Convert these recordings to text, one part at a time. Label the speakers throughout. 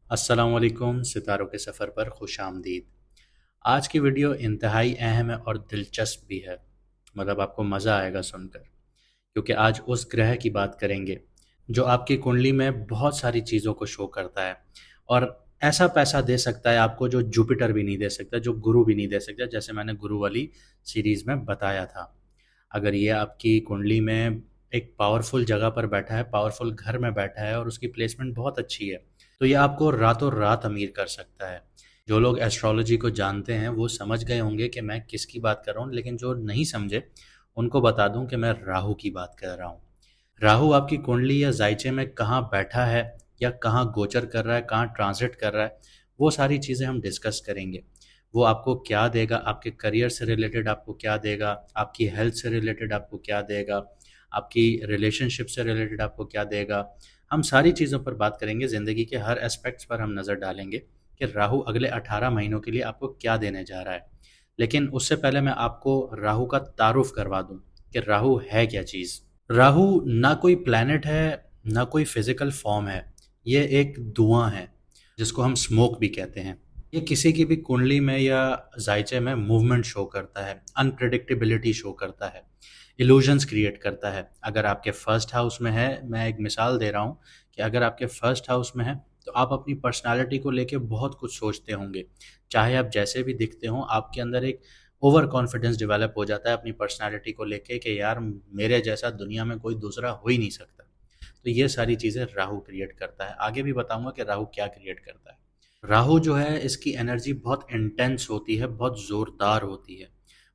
Speaker 1: अस्सलामुअलैकुम सितारों के सफ़र पर खुश आमदीद। आज की वीडियो इंतहाई अहम है और दिलचस्प भी है। मतलब आपको मज़ा आएगा सुनकर, क्योंकि आज उस ग्रह की बात करेंगे जो आपकी कुंडली में बहुत सारी चीज़ों को शो करता है और ऐसा पैसा दे सकता है आपको जो जुपिटर भी नहीं दे सकता, जो गुरु भी नहीं दे सकता, जैसे मैंने गुरु वाली सीरीज़ में बताया था। अगर ये आपकी कुंडली में एक पावरफुल जगह पर बैठा है, पावरफुल घर में बैठा है और उसकी प्लेसमेंट बहुत अच्छी है, तो ये आपको रातों रात अमीर कर सकता है। जो लोग एस्ट्रोलॉजी को जानते हैं वो समझ गए होंगे कि मैं किसकी बात कर रहा हूँ, लेकिन जो नहीं समझे उनको बता दूं कि मैं राहु की बात कर रहा हूँ। राहु आपकी कुंडली या जायचे में कहाँ बैठा है या कहाँ गोचर कर रहा है, कहाँ ट्रांजिट कर रहा है, वो सारी चीज़ें हम डिस्कस करेंगे। वो आपको क्या देगा, आपके करियर से रिलेटेड आपको क्या देगा, आपकी हेल्थ से रिलेटेड आपको क्या देगा, आपकी रिलेशनशिप से रिलेटेड आपको क्या देगा। हम सारी चीज़ों पर बात करेंगे, ज़िंदगी के हर एस्पेक्ट्स पर हम नज़र डालेंगे कि राहु अगले 18 महीनों के लिए आपको क्या देने जा रहा है। लेकिन उससे पहले मैं आपको राहु का तारुफ करवा दूं कि राहु है क्या चीज़। राहु ना कोई प्लैनेट है, ना कोई फिजिकल फॉर्म है। ये एक धुआं है जिसको हम स्मोक भी कहते हैं। ये किसी की भी कुंडली में या जायचे में मूवमेंट शो करता है, अनप्रेडिक्टेबिलिटी शो करता है, इल्यूजन्स क्रिएट करता है। अगर आपके फर्स्ट हाउस में है, मैं एक मिसाल दे रहा हूँ कि अगर आपके फर्स्ट हाउस में है तो आप अपनी पर्सनालिटी को लेके बहुत कुछ सोचते होंगे। चाहे आप जैसे भी दिखते हों, आपके अंदर एक ओवर कॉन्फिडेंस डेवलप हो जाता है अपनी पर्सनालिटी को लेके कि यार मेरे जैसा दुनिया में कोई दूसरा हो ही नहीं सकता। तो ये सारी चीज़ें राहु क्रिएट करता है। आगे भी बताऊंगा कि राहु क्या क्रिएट करता है। राहु जो है इसकी एनर्जी बहुत इंटेंस होती है, बहुत ज़ोरदार होती है।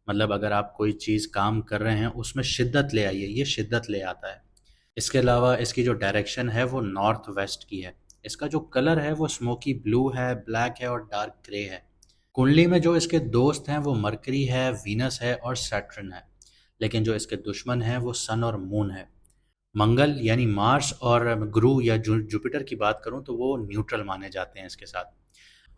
Speaker 1: मतलब अगर आप कोई चीज़ काम कर रहे हैं उसमें शिद्दत ले आइए, ये शिद्दत ले आता है। इसके अलावा इसकी जो डायरेक्शन है वो नॉर्थ वेस्ट की है। इसका जो कलर है वो स्मोकी ब्लू है, ब्लैक है और डार्क ग्रे है। कुंडली में जो इसके दोस्त हैं वो मरकरी है, वीनस है और सैटर्न है। लेकिन जो इसके दुश्मन हैं वो सन और मून है। मंगल यानी मार्स और गुरु या जुपिटर की बात करूं तो वो न्यूट्रल माने जाते हैं इसके साथ।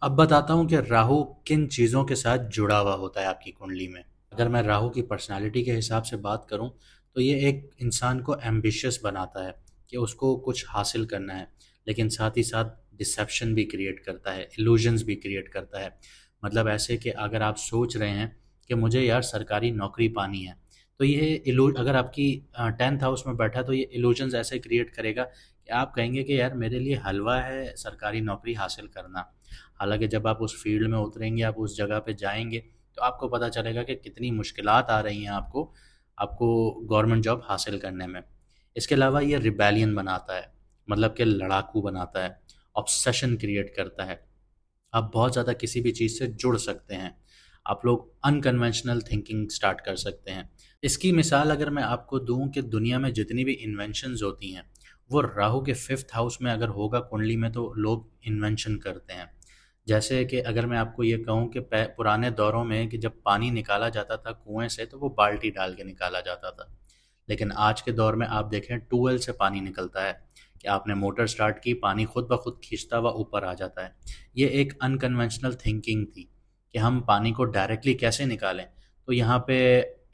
Speaker 1: अब बताता हूँ कि राहु किन चीज़ों के साथ जुड़ा हुआ होता है आपकी कुंडली में। अगर मैं राहु की पर्सनालिटी के हिसाब से बात करूँ तो ये एक इंसान को एम्बिशियस बनाता है कि उसको कुछ हासिल करना है, लेकिन साथ ही साथ डिसेप्शन भी क्रिएट करता है, इल्यूजन्स भी क्रिएट करता है। मतलब ऐसे कि अगर आप सोच रहे हैं कि मुझे यार सरकारी नौकरी पानी है, तो ये अगर आपकी 10th हाउस में बैठा तो ये इल्यूजन्स ऐसे क्रिएट करेगा कि आप कहेंगे कि यार मेरे लिए हलवा है सरकारी नौकरी हासिल करना। हालांकि जब आप उस फील्ड में उतरेंगे, आप उस जगह पे जाएंगे, तो आपको पता चलेगा कि कितनी मुश्किलात आ रही हैं आपको आपको गवर्नमेंट जॉब हासिल करने में। इसके अलावा ये रिबेलियन बनाता है, मतलब कि लड़ाकू बनाता है, ऑब्सेशन क्रिएट करता है। आप बहुत ज़्यादा किसी भी चीज़ से जुड़ सकते हैं, आप लोग अनकन्वेंशनल थिंकिंग स्टार्ट कर सकते हैं। इसकी मिसाल अगर मैं आपको दूं कि दुनिया में जितनी भी इन्वेंशंस होती हैं वो राहु के 5th हाउस में अगर होगा कुंडली में तो लोग इन्वेंशन करते हैं। जैसे कि अगर मैं आपको ये कहूँ कि पुराने दौरों में कि जब पानी निकाला जाता था कुएं से तो वो बाल्टी डाल के निकाला जाता था। लेकिन आज के दौर में आप देखें ट्यूबवेल से पानी निकलता है कि आपने मोटर स्टार्ट की, पानी खुद ब खुद खींचता हुआ ऊपर आ जाता है। ये एक अनकन्वेंशनल थिंकिंग थी कि हम पानी को डायरेक्टली कैसे निकालें। तो यहाँ पे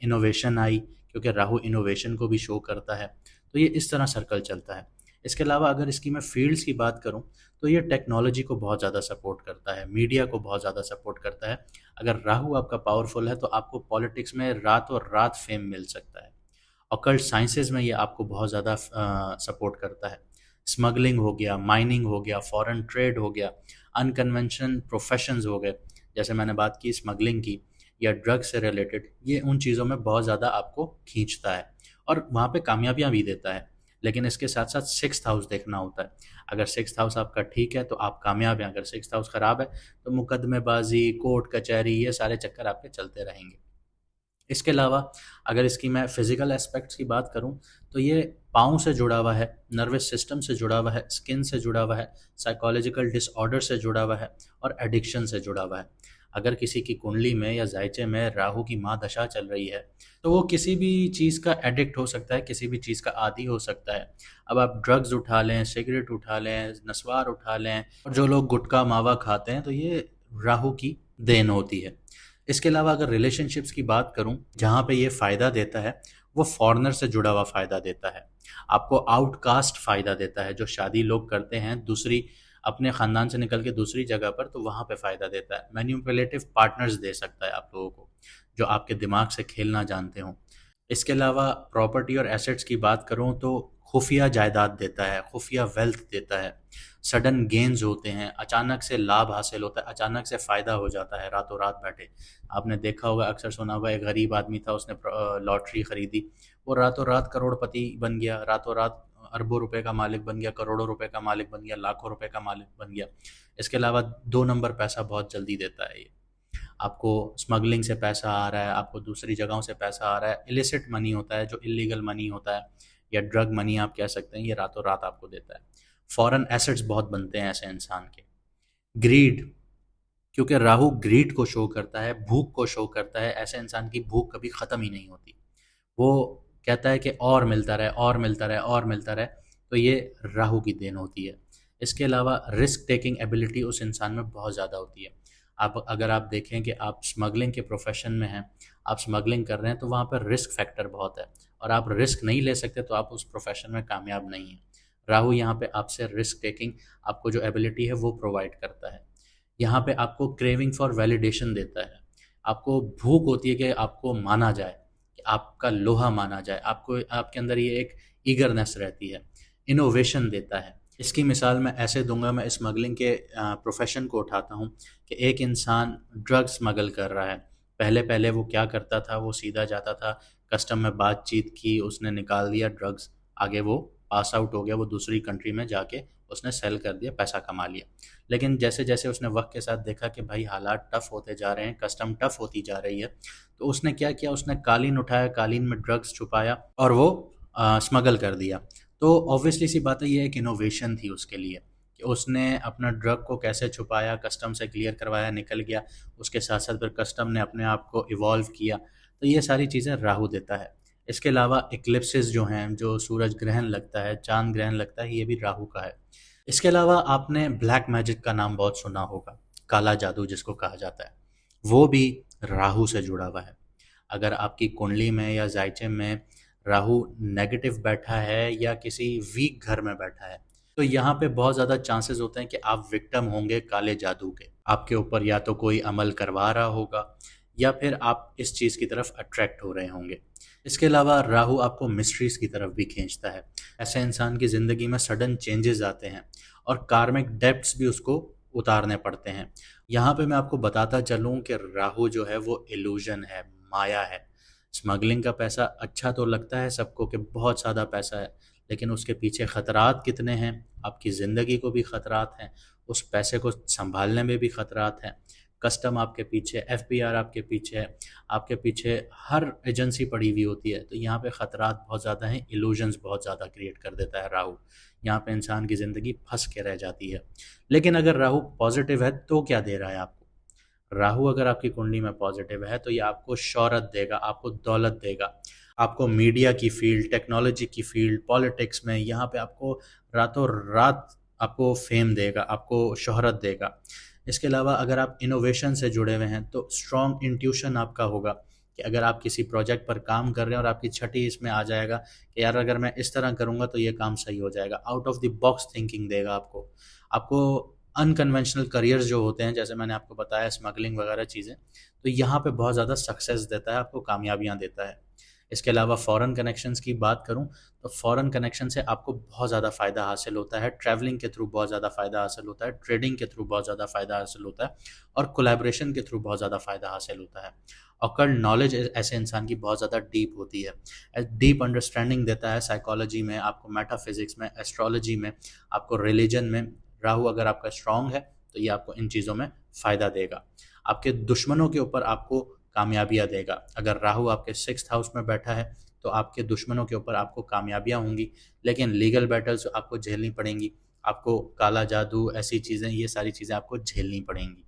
Speaker 1: इनोवेशन आई, क्योंकि राहु इनोवेशन को भी शो करता है। तो ये इस तरह सर्कल चलता है। इसके अलावा अगर इसकी मैं फील्ड्स की बात करूँ तो ये टेक्नोलॉजी को बहुत ज़्यादा सपोर्ट करता है, मीडिया को बहुत ज़्यादा सपोर्ट करता है। अगर राहु आपका पावरफुल है तो आपको पॉलिटिक्स में रातों रात फेम मिल सकता है। ऑकल्ट साइंसेज में ये आपको बहुत ज़्यादा सपोर्ट करता है। स्मगलिंग हो गया, माइनिंग हो गया, फॉरेन ट्रेड हो गया, अनकन्वेंशन प्रोफेशंस हो गए, जैसे मैंने बात की स्मगलिंग की या ड्रग से रिलेटेड, ये उन चीज़ों में बहुत ज़्यादा आपको खींचता है और वहाँ पे कामयाबियाँ भी देता है। लेकिन इसके साथ साथ 6th हाउस देखना होता है। अगर 6th हाउस आपका ठीक है तो आप कामयाब हैं, अगर 6th हाउस ख़राब है तो मुकदमेबाजी, कोर्ट कचहरी, ये सारे चक्कर आपके चलते रहेंगे। इसके अलावा अगर इसकी मैं फिजिकल एस्पेक्ट्स की बात करूं तो ये पाँव से जुड़ा हुआ है, नर्वस सिस्टम से जुड़ा हुआ है, स्किन से जुड़ा हुआ है, साइकोलॉजिकल डिसऑर्डर से जुड़ा हुआ है और एडिक्शन से जुड़ा हुआ है। अगर किसी की कुंडली में या जायचे में राहु की महादशा चल रही है तो वो किसी भी चीज़ का एडिक्ट हो सकता है, किसी भी चीज़ का आदी हो सकता है। अब आप ड्रग्स उठा लें, सिगरेट उठा लें, नस्वार उठा लें, और जो लोग गुटखा मावा खाते हैं तो ये राहु की देन होती है। इसके अलावा अगर रिलेशनशिप्स की बात करूं जहां पे ये फ़ायदा देता है वो फॉरेनर से जुड़ा हुआ फ़ायदा देता है। आपको आउटकास्ट फ़ायदा देता है। जो शादी लोग करते हैं दूसरी अपने ख़ानदान से निकल के दूसरी जगह पर, तो वहाँ पे फ़ायदा देता है। मैनिपुलेटिव पार्टनर्स दे सकता है आप लोगों को, जो आपके दिमाग से खेलना जानते हों। इसके अलावा प्रॉपर्टी और एसेट्स की बात करूँ तो खुफिया जायदाद देता है, खुफिया वेल्थ देता है, सडन गेन्स होते हैं, अचानक से लाभ हासिल होता है, अचानक से फ़ायदा हो जाता है रातों रात बैठे। आपने देखा होगा, अक्सर सुना होगा, एक गरीब आदमी था, उसने लॉटरी खरीदी, वो रातों रात करोड़पति बन गया, रातों रात अरबों रुपए का मालिक बन गया, करोड़ों रुपए का मालिक बन गया, लाखों रुपए का मालिक बन गया। इसके अलावा 2 नंबर पैसा बहुत जल्दी देता है ये। आपको स्मगलिंग से पैसा आ रहा है, आपको दूसरी जगहों से पैसा आ रहा है, इलिसिट मनी होता है, जो इलीगल मनी होता है या ड्रग मनी आप कह सकते हैं, ये रातों रात आपको देता है। फॉरेन एसेट्स बहुत बनते हैं ऐसे इंसान के। ग्रीड, क्योंकि राहु ग्रीड को शो करता है, भूख को शो करता है, ऐसे इंसान की भूख कभी ख़त्म ही नहीं होती। वो कहता है कि और मिलता रहे, और मिलता रहे, और मिलता रहे, तो ये राहु की देन होती है। इसके अलावा रिस्क टेकिंग एबिलिटी उस इंसान में बहुत ज़्यादा होती है। आप अगर आप देखें कि आप स्मगलिंग के प्रोफेशन में हैं, आप स्मगलिंग कर रहे हैं, तो वहाँ पर रिस्क फैक्टर बहुत है, और आप रिस्क नहीं ले सकते तो आप उस प्रोफेशन में कामयाब नहीं हैं। राहु यहाँ पे आपसे रिस्क टेकिंग, आपको जो एबिलिटी है वो प्रोवाइड करता है। यहाँ पे आपको क्रेविंग फॉर वैलिडेशन देता है। आपको भूख होती है कि आपको माना जाए, कि आपका लोहा माना जाए, आपको आपके अंदर ये एक ईगरनेस रहती है। इनोवेशन देता है। इसकी मिसाल मैं ऐसे दूंगा, मैं स्मगलिंग के प्रोफेशन को उठाता हूँ कि एक इंसान ड्रग स्मगल कर रहा है। पहले पहले वो क्या करता था, वो सीधा जाता था, कस्टम में बातचीत की, उसने निकाल दिया ड्रग्स, आगे वो पास आउट हो गया, वो दूसरी कंट्री में जाके उसने सेल कर दिया, पैसा कमा लिया। लेकिन जैसे जैसे उसने वक्त के साथ देखा कि भाई हालात टफ होते जा रहे हैं, कस्टम टफ होती जा रही है, तो उसने क्या किया, उसने कालीन उठाया, कालीन में ड्रग्स छुपाया और वो स्मगल कर दिया। तो ऑब्वियसली सी बात है, ये एक इनोवेशन थी उसके लिए, कि उसने अपना ड्रग को कैसे छुपाया, कस्टम से क्लियर करवाया, निकल गया। उसके साथ साथ फिर कस्टम ने अपने आप को इवॉल्व किया। तो ये सारी चीज़ें राहु देता है। इसके अलावा इक्लिप्सिस जो हैं, जो सूरज ग्रहण लगता है, चांद ग्रहण लगता है, ये भी राहु का है। इसके अलावा आपने ब्लैक मैजिक का नाम बहुत सुना होगा, काला जादू जिसको कहा जाता है, वो भी राहु से जुड़ा हुआ है। अगर आपकी कुंडली में या जायचे में राहु नेगेटिव बैठा है या किसी वीक घर में बैठा है, तो यहाँ पे बहुत ज़्यादा चांसेस होते हैं कि आप विक्टिम होंगे काले जादू के। आपके ऊपर या तो कोई अमल करवा रहा होगा, या फिर आप इस चीज़ की तरफ अट्रैक्ट हो रहे होंगे। इसके अलावा राहु आपको मिस्ट्रीज की तरफ भी खींचता है। ऐसे इंसान की ज़िंदगी में सडन चेंजेस आते हैं और कार्मिक डेब्ट्स भी उसको उतारने पड़ते हैं। यहाँ पे मैं आपको बताता चलूँ कि राहु जो है वो इल्यूजन है, माया है। स्मगलिंग का पैसा अच्छा तो लगता है सबको कि बहुत ज़्यादा पैसा है, लेकिन उसके पीछे ख़तरात कितने हैं, आपकी ज़िंदगी को भी ख़तरात हैं, उस पैसे को संभालने में भी ख़तरात हैं। कस्टम आपके पीछे, एफबीआर आपके पीछे है, आपके पीछे हर एजेंसी पड़ी हुई होती है। तो यहाँ पे ख़तरात बहुत ज़्यादा हैं, इल्यूजन्स बहुत ज़्यादा क्रिएट कर देता है राहु। यहाँ पे इंसान की ज़िंदगी फंस के रह जाती है। लेकिन अगर राहु पॉजिटिव है तो क्या दे रहा है आपको? राहु अगर आपकी कुंडली में पॉजिटिव है तो ये आपको शौहरत देगा, आपको दौलत देगा, आपको मीडिया की फील्ड, टेक्नोलॉजी की फील्ड, पॉलिटिक्स में, यहाँ पे आपको रातों रात आपको फेम देगा, आपको शोहरत देगा। इसके अलावा अगर आप इनोवेशन से जुड़े हुए हैं तो स्ट्रॉन्ग इंट्यूशन आपका होगा, कि अगर आप किसी प्रोजेक्ट पर काम कर रहे हैं और आपकी छठी इसमें आ जाएगा कि यार अगर मैं इस तरह करूँगा तो ये काम सही हो जाएगा, out of the box thinking देगा आपको। आपको अनकन्वेंशनल करियर्स जो होते हैं, जैसे मैंने आपको बताया स्मगलिंग वगैरह चीज़ें, तो यहाँ पे बहुत ज़्यादा सक्सेस देता है, आपको कामयाबियाँ देता है। इसके अलावा फॉरेन कनेक्शंस की बात करूँ तो फॉरेन कनेक्शन से आपको बहुत ज़्यादा फ़ायदा हासिल होता है, ट्रैवलिंग के थ्रू बहुत ज़्यादा फ़ायदा हासिल होता है, ट्रेडिंग के थ्रू बहुत ज़्यादा फ़ायदा हासिल होता है, और कोलैबोरेशन के थ्रू बहुत ज़्यादा फ़ायदा हासिल होता है। ऑकल्ट नॉलेज ऐसे इंसान की बहुत ज़्यादा डीप होती है, डीप अंडरस्टैंडिंग देता है साइकोलॉजी में, आपको मेटाफिजिक्स में, एस्ट्रोलॉजी में, आपको रिलीजन में। राहु अगर आपका स्ट्रांग है तो ये आपको इन चीज़ों में फ़ायदा देगा। आपके दुश्मनों के ऊपर आपको कामयाबियाँ देगा। अगर राहु आपके 6th हाउस में बैठा है तो आपके दुश्मनों के ऊपर आपको कामयाबियाँ होंगी, लेकिन लीगल बैटल्स आपको झेलनी पड़ेंगी, आपको काला जादू, ऐसी चीज़ें, ये सारी चीज़ें आपको झेलनी पड़ेंगी।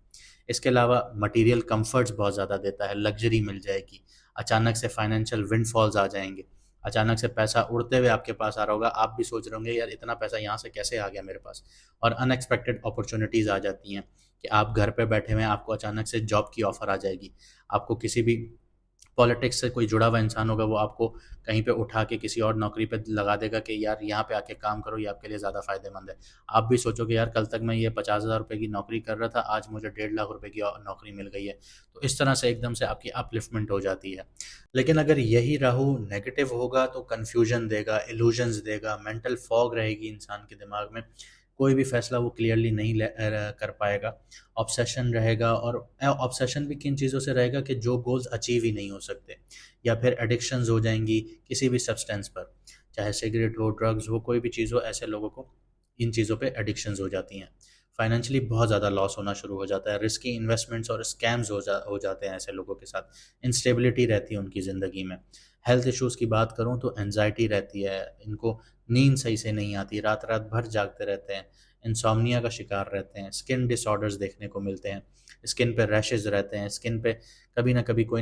Speaker 1: इसके अलावा मटेरियल कंफर्ट्स बहुत ज़्यादा देता है, लग्जरी मिल जाएगी, अचानक से फाइनेंशियल विंडफॉल्स आ जाएंगे, अचानक से पैसा उड़ते हुए आपके पास आ रहा होगा, आप भी सोच रहे होंगे यार इतना पैसा यहाँ से कैसे आ गया मेरे पास। और अनएक्सपेक्टेड अपॉर्चुनिटीज़ आ जाती हैं कि आप घर पे बैठे हुए हैं, आपको अचानक से जॉब की ऑफ़र आ जाएगी, आपको किसी भी पॉलिटिक्स से कोई जुड़ा हुआ इंसान होगा, वो आपको कहीं पे उठा के किसी और नौकरी पे लगा देगा कि यार यहाँ पे आके काम करो, ये आपके लिए ज़्यादा फ़ायदेमंद है। आप भी सोचोगे यार कल तक मैं ये 50,000 रुपये की नौकरी कर रहा था, आज मुझे 1.5 लाख रुपए की नौकरी मिल गई है। तो इस तरह से एकदम से आपकी अपलिफ्टमेंट हो जाती है। लेकिन अगर यही राहु नेगेटिव होगा तो कन्फ्यूजन देगा, इल्यूजन्स देगा, मेंटल फॉग रहेगी इंसान के दिमाग में, कोई भी फैसला वो क्लियरली नहीं कर पाएगा। ऑब्सेशन रहेगा, और ऑब्सेशन भी किन चीज़ों से रहेगा कि जो गोल्स अचीव ही नहीं हो सकते, या फिर एडिक्शंस हो जाएंगी किसी भी सब्सटेंस पर, चाहे सिगरेट हो, ड्रग्स हो, कोई भी चीज़ हो, ऐसे लोगों को इन चीज़ों पे एडिक्शंस हो जाती हैं। फाइनेंशियली बहुत ज़्यादा लॉस होना शुरू हो जाता है, रिस्की इन्वेस्टमेंट्स और स्कैम्स हो जाते हैं ऐसे लोगों के साथ, इंस्टेबिलिटी रहती है उनकी ज़िंदगी में। हेल्थ इश्यूज़ की बात करूँ तो एनजाइटी रहती है, इनको नींद सही से नहीं आती, रात रात भर जागते रहते हैं, इंसोम्निया का शिकार रहते हैं, स्किन डिसऑर्डर्स देखने को मिलते हैं, स्किन पे रैशेज़ रहते हैं, स्किन पे कभी ना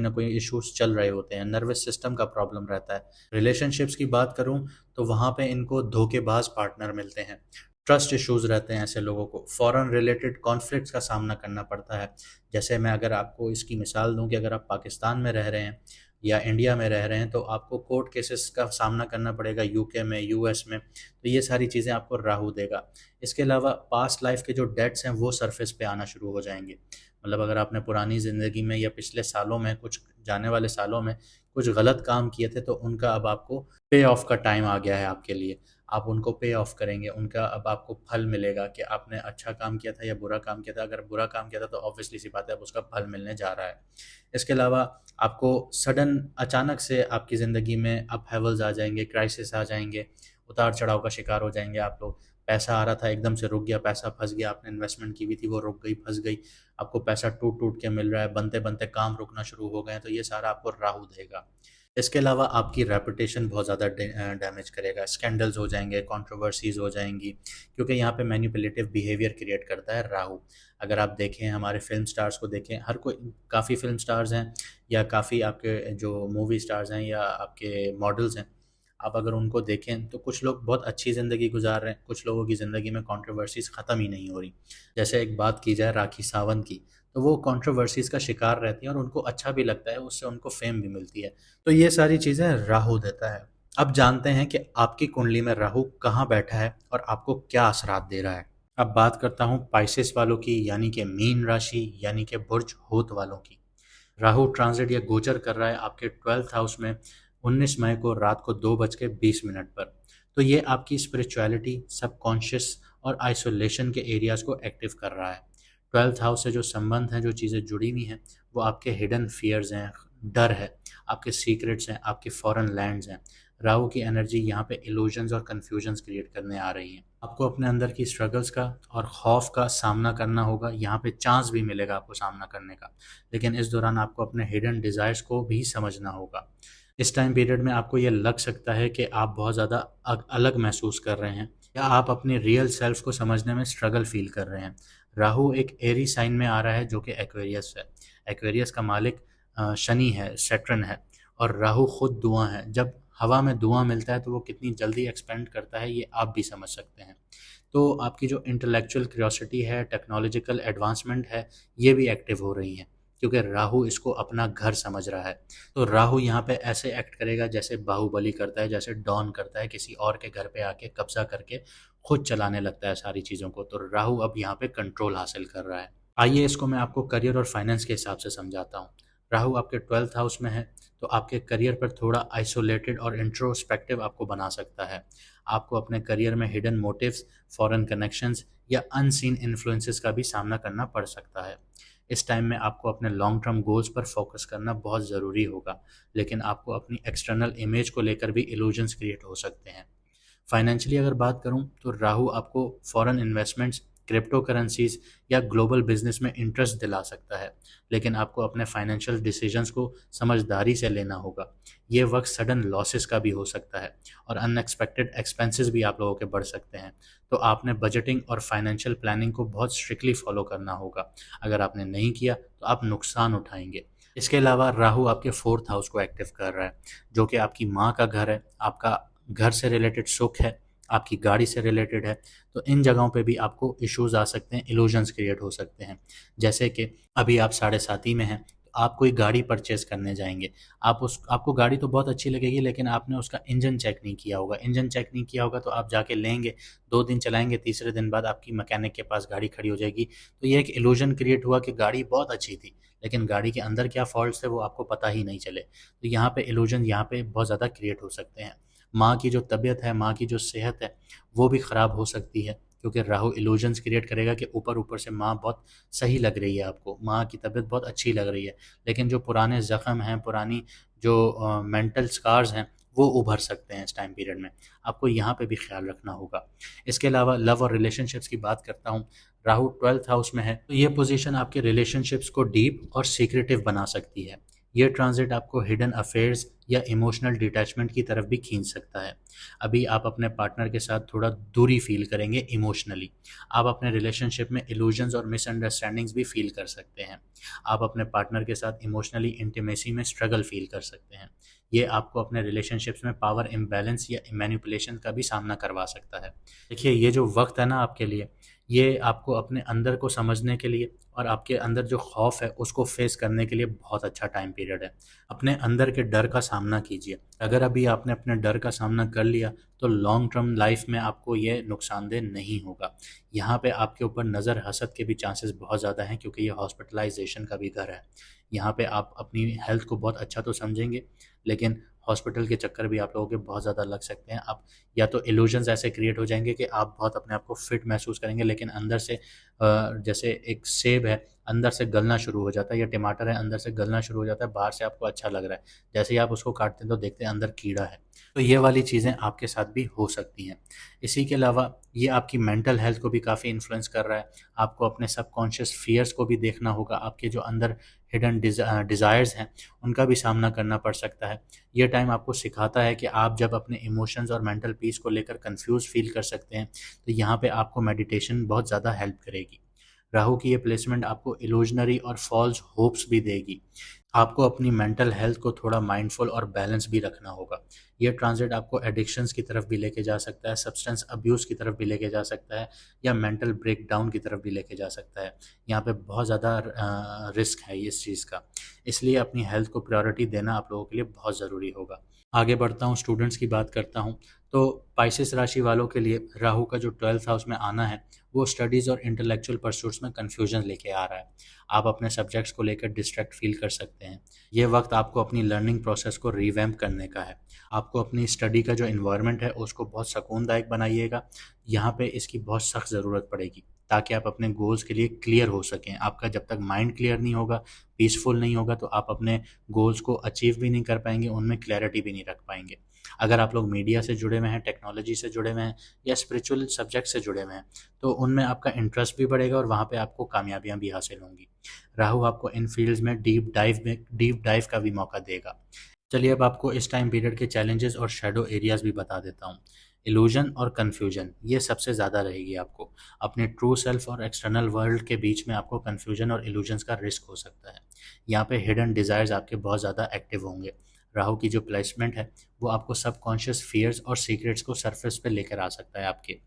Speaker 1: कोई इश्यूज़ चल रहे होते हैं, नर्वस सिस्टम का प्रॉब्लम रहता है। रिलेशनशिप्स की बात करूँ तो वहाँ पे इनको धोखेबाज पार्टनर मिलते हैं, ट्रस्ट इश्यूज़ रहते हैं ऐसे लोगों को, फॉरेन रिलेटेड कॉन्फ्लिक्ट्स का सामना करना पड़ता है। जैसे मैं अगर आपको इसकी मिसाल दूँ कि अगर आप पाकिस्तान में रह रहे हैं या इंडिया में रह रहे हैं, तो आपको कोर्ट केसेस का सामना करना पड़ेगा यूके में, यूएस में, तो ये सारी चीज़ें आपको राहु देगा। इसके अलावा पास्ट लाइफ के जो डेट्स हैं वो सरफेस पे आना शुरू हो जाएंगे। मतलब अगर आपने पुरानी ज़िंदगी में या पिछले सालों में, कुछ जाने वाले सालों में कुछ गलत काम किए थे, तो उनका अब आपको पे ऑफ का टाइम आ गया है आपके लिए। आप उनको पे ऑफ करेंगे, उनका अब आपको फल मिलेगा कि आपने अच्छा काम किया था या बुरा काम किया था। अगर बुरा काम किया था तो ऑब्वियसली सी बात है, अब उसका फल मिलने जा रहा है। इसके अलावा आपको सडन अचानक से आपकी ज़िंदगी में अपहेवल्स आ जाएंगे, क्राइसिस आ जाएंगे, उतार चढ़ाव का शिकार हो जाएंगे आप लोग। पैसा आ रहा था एकदम से रुक गया, पैसा फंस गया, आपने इन्वेस्टमेंट की हुई थी वो रुक गई, फंस गई, आपको पैसा टूट टूट के मिल रहा है, बनते बनते काम रुकना शुरू हो गए हैं, तो ये सारा आपको राहु देगा। इसके अलावा आपकी रेपुटेशन बहुत ज़्यादा डैमेज करेगा, स्कैंडल्स हो जाएंगे, कंट्रोवर्सीज़ हो जाएंगी, क्योंकि यहाँ पे मैनिपुलेटिव बिहेवियर क्रिएट करता है राहु। अगर आप देखें हमारे फिल्म स्टार्स को देखें, हर कोई, काफ़ी फिल्म स्टार्स हैं या काफ़ी आपके जो मूवी स्टार्स हैं या आपके मॉडल्स हैं, आप अगर उनको देखें तो कुछ लोग बहुत अच्छी ज़िंदगी गुजार रहे हैं, कुछ लोगों की ज़िंदगी में कंट्रोवर्सीज़ ख़त्म ही नहीं हो रही। जैसे एक बात की जाए राखी सावंत की, तो वो कंट्रोवर्सीज़ का शिकार रहती हैं और उनको अच्छा भी लगता है, उससे उनको फेम भी मिलती है। तो ये सारी चीज़ें राहु देता है। अब जानते हैं कि आपकी कुंडली में राहु कहाँ बैठा है और आपको क्या असरात दे रहा है। अब बात करता हूँ पाइसेस वालों की, यानी कि मीन राशि, यानी कि बुर्ज होत वालों की। राहु ट्रांजिट या गोचर कर रहा है आपके 12th हाउस में 19 मई को रात को 2:20 पर। तो ये आपकी स्पिरिचुअलिटी, सबकॉन्शियस और आइसोलेशन के एरियाज को एक्टिव कर रहा है। 12th हाउस से जो संबंध हैं, जो चीज़ें जुड़ी हुई हैं, वो आपके हिडन फियर्स हैं, डर है, आपके सीक्रेट्स हैं, आपके फॉरेन लैंड्स हैं। राहु की एनर्जी यहाँ पे इल्यूजन्स और कन्फ्यूजन्स क्रिएट करने आ रही है। आपको अपने अंदर की स्ट्रगल्स का और खौफ का सामना करना होगा, यहाँ पे चांस भी मिलेगा आपको सामना करने का, लेकिन इस दौरान आपको अपने हिडन डिज़ायर्स को भी समझना होगा। इस टाइम पीरियड में आपको ये लग सकता है कि आप बहुत ज़्यादा अलग महसूस कर रहे हैं, या आप अपने रियल सेल्फ को समझने में स्ट्रगल फील कर रहे हैं। राहु एक एरी साइन में आ रहा है जो कि एक्वेरियस है। एक्वेरियस का मालिक शनि है, सैटर्न है, और राहु खुद धुआं है। जब हवा में धुआं मिलता है तो वो कितनी जल्दी एक्सपेंड करता है, ये आप भी समझ सकते हैं। तो आपकी जो इंटेलेक्चुअल क्यूरियोसिटी है, टेक्नोलॉजिकल एडवांसमेंट है, ये भी एक्टिव हो रही हैं, क्योंकि राहु इसको अपना घर समझ रहा है। तो राहु यहाँ पे ऐसे एक्ट करेगा जैसे बाहुबली करता है, जैसे डॉन करता है, किसी और के घर पे आके कब्जा करके खुद चलाने लगता है सारी चीज़ों को। तो राहु अब यहाँ पे कंट्रोल हासिल कर रहा है। आइए इसको मैं आपको करियर और फाइनेंस के हिसाब से समझाता हूँ। राहु आपके 12th हाउस में है, तो आपके करियर पर थोड़ा आइसोलेटेड और इंट्रोस्पेक्टिव आपको बना सकता है। आपको अपने करियर में हिडन मोटिव्स, फॉरेन कनेक्शंस या अनसीन इन्फ्लुएंसेस का भी सामना करना पड़ सकता है। इस टाइम में आपको अपने लॉन्ग टर्म गोल्स पर फोकस करना बहुत ज़रूरी होगा, लेकिन आपको अपनी एक्सटर्नल इमेज को लेकर भी इल्यूजन्स क्रिएट हो सकते हैं। फाइनेंशियली अगर बात करूं तो राहु आपको फॉरेन इन्वेस्टमेंट्स, क्रिप्टो करेंसीज या ग्लोबल बिजनेस में इंटरेस्ट दिला सकता है, लेकिन आपको अपने फाइनेंशियल डिसीजंस को समझदारी से लेना होगा। ये वक्त सडन लॉसेस का भी हो सकता है और अनएक्सपेक्टेड एक्सपेंसेस भी आप लोगों के बढ़ सकते हैं। तो आपने बजटिंग और फाइनेंशियल प्लानिंग को बहुत स्ट्रिक्टली फॉलो करना होगा। अगर आपने नहीं किया तो आप नुकसान उठाएंगे। इसके अलावा राहु आपके 4th हाउस को एक्टिव कर रहा है, जो कि आपकी माँ का घर है, आपका घर से रिलेटेड सुख है, आपकी गाड़ी से रिलेटेड है। तो इन जगहों पे भी आपको इश्यूज आ सकते हैं, इल्यूजन्स क्रिएट हो सकते हैं। जैसे कि अभी आप 7.5 में हैं, आप कोई गाड़ी परचेज़ करने जाएँगे, आपको गाड़ी तो बहुत अच्छी लगेगी, लेकिन आपने उसका इंजन चेक नहीं किया होगा। इंजन चेक नहीं किया होगा तो आप जाके लेंगे, 2 दिन चलाएँगे, तीसरे दिन बाद आपकी मैकेनिक के पास गाड़ी खड़ी हो जाएगी। तो ये एक इल्यूज़न क्रिएट हुआ कि गाड़ी बहुत अच्छी थी, लेकिन गाड़ी के अंदर क्या फ़ॉल्ट्स थे वो आपको पता ही नहीं चले। तो यहाँ पे इल्यूज़न यहाँ पे बहुत ज़्यादा क्रिएट हो सकते हैं। माँ की जो तबीयत है, माँ की जो सेहत है, वो भी ख़राब हो सकती है, क्योंकि राहु इल्यूजन्स क्रिएट करेगा कि ऊपर-ऊपर से माँ बहुत सही लग रही है आपको, माँ की तबीयत बहुत अच्छी लग रही है, लेकिन जो पुराने ज़ख्म हैं, पुरानी जो मेंटल स्कार्स हैं, वो उभर सकते हैं इस टाइम पीरियड में। आपको यहाँ पे भी ख़्याल रखना होगा। इसके अलावा लव और रिलेशनशिप्स की बात करता हूँ, राहु 12th हाउस में है, तो ये पोज़ीशन आपके रिलेशनशिप्स को डीप और सीक्रेटिव बना सकती है। ये ट्रांज़िट आपको हिडन अफेयर्स या इमोशनल डिटैचमेंट की तरफ भी खींच सकता है। अभी आप अपने पार्टनर के साथ थोड़ा दूरी फ़ील करेंगे इमोशनली। आप अपने रिलेशनशिप में इल्यूजन्स और मिसअंडरस्टैंडिंग्स भी फ़ील कर सकते हैं। आप अपने पार्टनर के साथ इमोशनली इंटीमेसी में स्ट्रगल फ़ील कर सकते हैं। ये आपको अपने रिलेशनशिप्स में पावर इम्बैलेंस या मैनिपुलेशन का भी सामना करवा सकता है। देखिए, ये जो वक़्त है ना आपके लिए, ये आपको अपने अंदर को समझने के लिए और आपके अंदर जो खौफ है उसको फेस करने के लिए बहुत अच्छा टाइम पीरियड है। अपने अंदर के डर का सामना कीजिए। अगर अभी आपने अपने डर का सामना कर लिया तो लॉन्ग टर्म लाइफ में आपको ये नुकसानदेह नहीं होगा। यहाँ पे आपके ऊपर नज़र हसद के भी चांसेस बहुत ज़्यादा हैं, क्योंकि ये हॉस्पिटलाइजेशन का भी घर है। यहाँ पे आप अपनी हेल्थ को बहुत अच्छा तो समझेंगे, लेकिन हॉस्पिटल के चक्कर भी आप लोगों के बहुत ज़्यादा लग सकते हैं। आप या तो इल्यूजन्स ऐसे क्रिएट हो जाएँगे कि आप बहुत अपने आप को फिट महसूस करेंगे, लेकिन अंदर से जैसे एक सेब है, अंदर से गलना शुरू हो जाता है, या टमाटर है, अंदर से गलना शुरू हो जाता है, बाहर से आपको अच्छा लग रहा है। जैसे ही आप उसको काटते हैं तो देखते हैं अंदर कीड़ा है। तो ये वाली चीज़ें आपके साथ भी हो सकती हैं। इसी के अलावा ये आपकी मेंटल हेल्थ को भी काफ़ी इन्फ्लुएंस कर रहा है। आपको अपने सबकॉन्शियस फ़ियर्स को भी देखना होगा, आपके जो अंदर हिडन डिज़ायर्स हैं, उनका भी सामना करना पड़ सकता है। ये टाइम आपको सिखाता है कि आप जब अपने इमोशंस और मेंटल पीस को लेकर कन्फ्यूज़ फ़ील कर सकते हैं, तो यहाँ पे आपको मेडिटेशन बहुत ज़्यादा हेल्प करेगी। राहु की ये प्लेसमेंट आपको इल्यूजनरी और फॉल्स होप्स भी देगी। आपको अपनी मेंटल हेल्थ को थोड़ा माइंडफुल और बैलेंस भी रखना होगा। ये ट्रांज़िट आपको एडिक्शंस की तरफ भी लेके जा सकता है, सब्सटेंस अब्यूज़ की तरफ भी लेके जा सकता है, या मेंटल ब्रेकडाउन की तरफ भी लेके जा सकता है। यहाँ पे बहुत ज़्यादा रिस्क है इस चीज़ का। इसलिए अपनी हेल्थ को प्रायोरिटी देना आप लोगों के लिए बहुत ज़रूरी होगा। आगे बढ़ता हूँ, स्टूडेंट्स की बात करता हूँ। तो पाइसेस राशि वालों के लिए राहु का जो 12th हाउस में आना है, वो स्टडीज़ और इंटेलेक्चुअल परस्यूट्स में कन्फ्यूजन लेके आ रहा है। आप अपने सब्जेक्ट्स को लेकर डिस्ट्रैक्ट फील कर सकते हैं। ये वक्त आपको अपनी लर्निंग प्रोसेस को रिवैम्प करने का है। आपको अपनी स्टडी का जो एनवायरनमेंट है उसको बहुत सुकूनदायक बनाइएगा। यहाँ पे इसकी बहुत सख्त ज़रूरत पड़ेगी, ताकि आप अपने गोल्स के लिए क्लियर हो सकें। आपका जब तक माइंड क्लियर नहीं होगा, पीसफुल नहीं होगा, तो आप अपने गोल्स को अचीव भी नहीं कर पाएंगे, उनमें क्लैरिटी भी नहीं रख पाएंगे। अगर आप लोग मीडिया से जुड़े हुए हैं, टेक्नोलॉजी से जुड़े हुए हैं, या स्पिरिचुअल सब्जेक्ट से जुड़े हुए हैं, तो उनमें आपका इंटरेस्ट भी बढ़ेगा और वहाँ पे आपको कामयाबियाँ भी हासिल होंगी। राहु आपको इन फील्ड्स में डीप डाइव का भी मौका देगा। चलिए, अब आपको इस टाइम पीरियड के चैलेंजेस और शैडो एरियाज भी बता देता हूँ। इल्यूजन और कन्फ्यूजन, ये सबसे ज़्यादा रहेगी आपको। अपने ट्रू सेल्फ और एक्सटर्नल वर्ल्ड के बीच में आपको कन्फ्यूजन और इल्यूजन्स का रिस्क हो सकता है। यहाँ पे हिडन डिज़ायर्स आपके बहुत ज़्यादा एक्टिव होंगे। राहु की जो प्लेसमेंट है, वो आपको सबकॉन्शियस फियर्स और सीक्रेट्स को सरफेस पे लेकर आ सकता है आपके।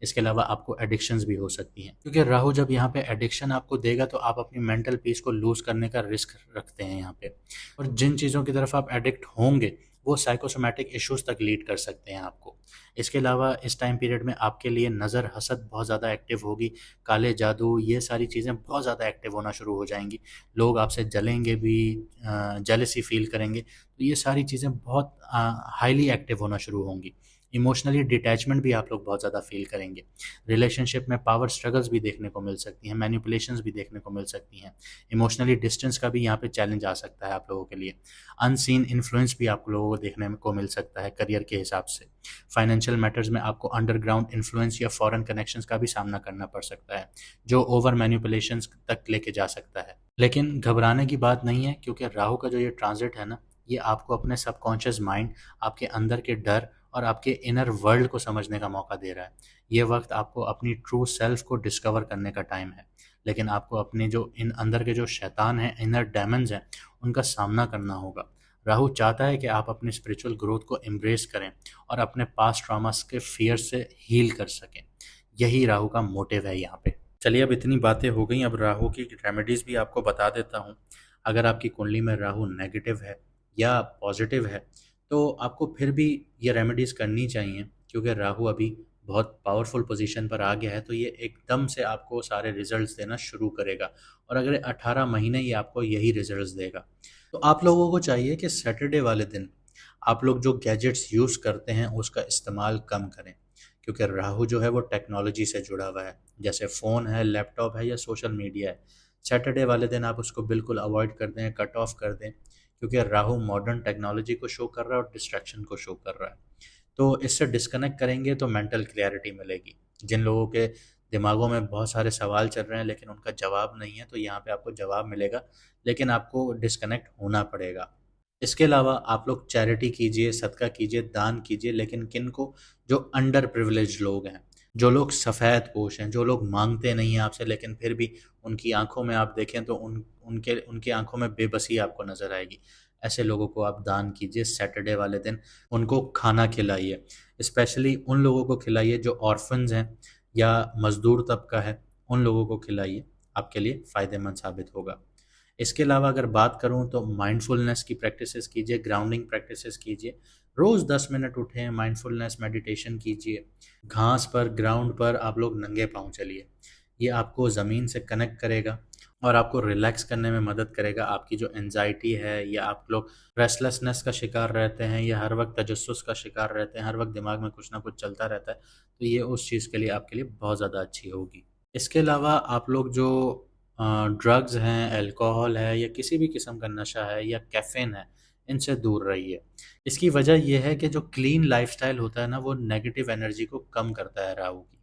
Speaker 1: इसके अलावा आपको एडिक्शंस भी हो सकती हैं, क्योंकि राहु जब यहाँ पे एडिक्शन आपको देगा तो आप अपनी मेंटल पीस को लूज़ करने का रिस्क रखते हैं यहाँ पे। और जिन चीज़ों की तरफ आप एडिक्ट होंगे, वो साइकोसोमैटिक इश्यूज़ तक लीड कर सकते हैं आपको। इसके अलावा इस टाइम पीरियड में आपके लिए नज़र हसद बहुत ज़्यादा एक्टिव होगी, काले जादू, ये सारी चीज़ें बहुत ज़्यादा एक्टिव होना शुरू हो जाएँगी। लोग आपसे जलेंगे भी, जेलसी फ़ील करेंगे, तो ये सारी चीज़ें बहुत हाईली एक्टिव होना शुरू होंगी। इमोशनली डिटैचमेंट भी आप लोग बहुत ज़्यादा फ़ील करेंगे। रिलेशनशिप में पावर स्ट्रगल्स भी देखने को मिल सकती हैं, मैनिपुलेशंस भी देखने को मिल सकती हैं। इमोशनली डिस्टेंस का भी यहाँ पे चैलेंज आ सकता है आप लोगों के लिए। अनसीन इन्फ्लुएंस भी आप लोगों को देखने को मिल सकता है करियर के हिसाब से। फाइनेंशियल मैटर्स में आपको अंडरग्राउंड इन्फ्लुएंस या फॉरेन कनेक्शंस का भी सामना करना पड़ सकता है, जो ओवर मैनिपुलेशंस तक लेके जा सकता है। लेकिन घबराने की बात नहीं है, क्योंकि राहु का जो ये ट्रांजिट है ना, ये आपको अपने सबकॉन्शियस माइंड, आपके अंदर के डर और आपके इनर वर्ल्ड को समझने का मौका दे रहा है। ये वक्त आपको अपनी ट्रू सेल्फ को डिस्कवर करने का टाइम है, लेकिन आपको अपने जो इन अंदर के जो शैतान हैं, इनर डेमन्स हैं, उनका सामना करना होगा। राहु चाहता है कि आप अपनी स्पिरिचुअल ग्रोथ को एम्ब्रेस करें और अपने पास्ट ट्रॉमास के फियर से हील कर सकें। यही राहु का मोटिव है यहाँ पे। चलिए, अब इतनी बातें हो गई, अब राहु की रेमेडीज़ भी आपको बता देता हूँ। अगर आपकी कुंडली में राहु नेगेटिव है या पॉजिटिव है तो आपको फिर भी ये रेमेडीज़ करनी चाहिए, क्योंकि राहु अभी बहुत पावरफुल पोजीशन पर आ गया है, तो ये एकदम से आपको सारे रिजल्ट्स देना शुरू करेगा और अगले 18 महीने ये आपको यही रिजल्ट्स देगा। तो आप लोगों को चाहिए कि सैटरडे वाले दिन आप लोग जो गैजेट्स यूज़ करते हैं उसका इस्तेमाल कम करें, क्योंकि राहु जो है वो टेक्नोलॉजी से जुड़ा हुआ है, जैसे फ़ोन है, लैपटॉप है या सोशल मीडिया है। सैटरडे वाले दिन आप उसको बिल्कुल अवॉइड कर दें, कट ऑफ कर दें, क्योंकि राहु मॉडर्न टेक्नोलॉजी को शो कर रहा है और डिस्ट्रैक्शन को शो कर रहा है। तो इससे डिस्कनेक्ट करेंगे तो मेंटल क्लैरिटी मिलेगी। जिन लोगों के दिमागों में बहुत सारे सवाल चल रहे हैं लेकिन उनका जवाब नहीं है, तो यहाँ पे आपको जवाब मिलेगा, लेकिन आपको डिस्कनेक्ट होना पड़ेगा। इसके अलावा आप लोग चैरिटी कीजिए, सदका कीजिए, दान कीजिए, लेकिन किन को? जो अंडर प्रिविलेज्ड लोग हैं, जो लोग सफ़ेद पोश हैं, जो लोग मांगते नहीं हैं आपसे लेकिन फिर भी उनकी आंखों में आप देखें तो उनके उनकी आंखों में बेबसी आपको नज़र आएगी। ऐसे लोगों को आप दान कीजिए सैटरडे वाले दिन, उनको खाना खिलाइए। स्पेशली उन लोगों को खिलाइए जो ऑर्फन्स हैं या मज़दूर तबका है, उन लोगों को खिलाइए, आपके लिए फ़ायदेमंद साबित होगा। इसके अलावा अगर बात करूँ तो माइंडफुलनेस की प्रैक्टिसेस कीजिए, ग्राउंडिंग प्रैक्टिसेस कीजिए। रोज़ 10 मिनट उठें, माइंडफुलनेस मेडिटेशन कीजिए। घास पर, ग्राउंड पर आप लोग नंगे पाँव चलिए। ये आपको ज़मीन से कनेक्ट करेगा और आपको रिलैक्स करने में मदद करेगा। आपकी जो एंग्ज़ायटी है या आप लोग रेस्टलेसनेस का शिकार रहते हैं या हर वक़्त तजस्सुस का शिकार रहते हैं, हर वक़्त दिमाग में कुछ ना कुछ चलता रहता है, तो ये उस चीज़ के लिए आपके लिए बहुत ज़्यादा अच्छी होगी। इसके अलावा आप लोग जो ड्रग्स हैं, अल्कोहल है या किसी भी किस्म का नशा है या कैफ़ीन है, इनसे दूर रहिए। इसकी वजह ये है कि जो क्लीन लाइफ़स्टाइल होता है ना, वो नेगेटिव एनर्जी को कम करता है राहु की।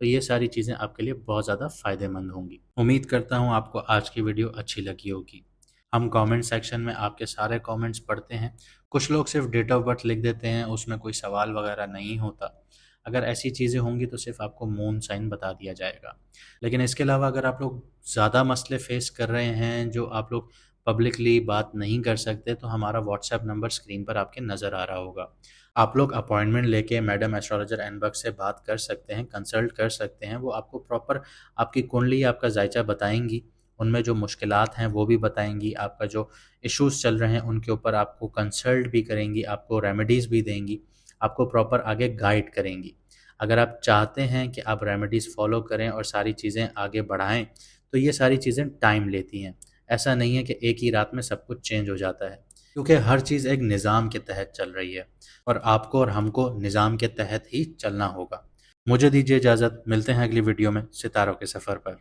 Speaker 1: तो ये सारी चीज़ें आपके लिए बहुत ज़्यादा फ़ायदेमंद होंगी। उम्मीद करता हूँ आपको आज की वीडियो अच्छी लगी होगी। हम कमेंट सेक्शन में आपके सारे कमेंट्स पढ़ते हैं। कुछ लोग सिर्फ़ डेट ऑफ़ बर्थ लिख देते हैं, उसमें कोई सवाल वगैरह नहीं होता। अगर ऐसी चीज़ें होंगी तो सिर्फ़ आपको मून साइन बता दिया जाएगा। लेकिन इसके अलावा अगर आप लोग ज़्यादा मसले फ़ेस कर रहे हैं, जो आप लोग पब्लिकली बात नहीं कर सकते, तो हमारा व्हाट्सएप नंबर स्क्रीन पर आपके नज़र आ रहा होगा। आप लोग अपॉइंटमेंट लेके मैडम एस्ट्रोलॉजर एनबक्स से बात कर सकते हैं, कंसल्ट कर सकते हैं। वो आपको प्रॉपर आपकी कुंडली, आपका जायचा बताएँगी, उनमें जो मुश्किलात हैं वो भी बताएँगी, आपका जो इश्यूज़ चल रहे हैं उनके ऊपर आपको कंसल्ट भी करेंगी, आपको रेमेडीज़ भी देंगी, आपको प्रॉपर आगे गाइड करेंगी। अगर आप चाहते हैं कि आप रेमेडीज़ फ़ॉलो करें और सारी चीज़ें आगे बढ़ाएँ, तो ये सारी चीज़ें टाइम लेती हैं। ऐसा नहीं है कि एक ही रात में सब कुछ चेंज हो जाता है, क्योंकि हर चीज़ एक निज़ाम के तहत चल रही है और आपको और हमको निज़ाम के तहत ही चलना होगा। मुझे दीजिए इजाज़त, मिलते हैं अगली वीडियो में सितारों के सफ़र पर।